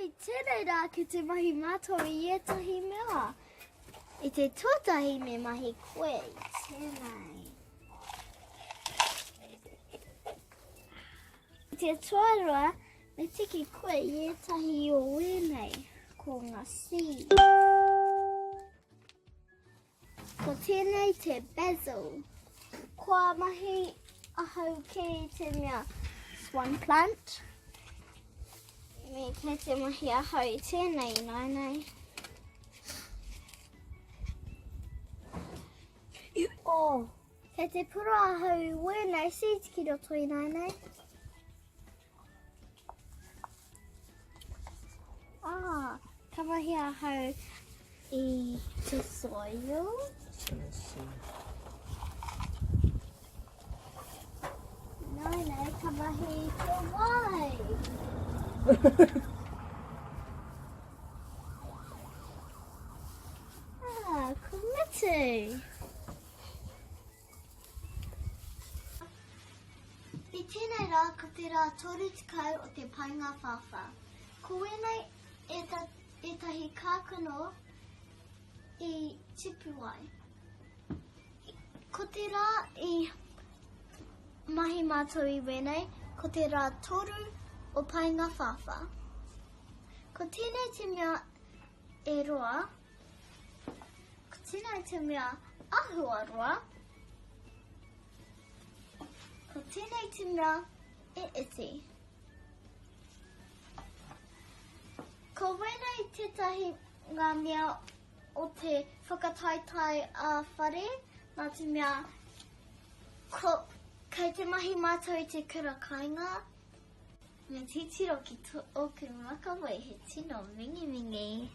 I tēnei rā ki te mahi mātou I etahi mea. I te tuatahi me mahi koe I tēnei. I te tuarua, me tiki koe I etahi o wēnei, ko ngā si. Ko tēnei te basil. Kua mahi ahau ki te mea swan plant. Me kei te mahi ahau I tēnei nei. Oh, kei te pura ahau wēnei seeds ki roto I nei. Ah, ka mahi ahau I te soil. Nei, ka mahi te wai. Kometu. I tēnei rā, ko te rā toru tikau o te painga whawha. Ko wēnei etahi kākano I tipu ai. Ko te rā I mahi mātou I wēnei, ko te rā toru o painga whawha. Ko tēnei te mea e roa, ko tēnei te mea ahua roa, ko tēnei te mea e iti. Ko wēnei tētahi ngā mea o te whakataitai a whare, nā te mea kei te mahi mātou I te kura kainga. Me titiro ki oku makawai he tino mingi.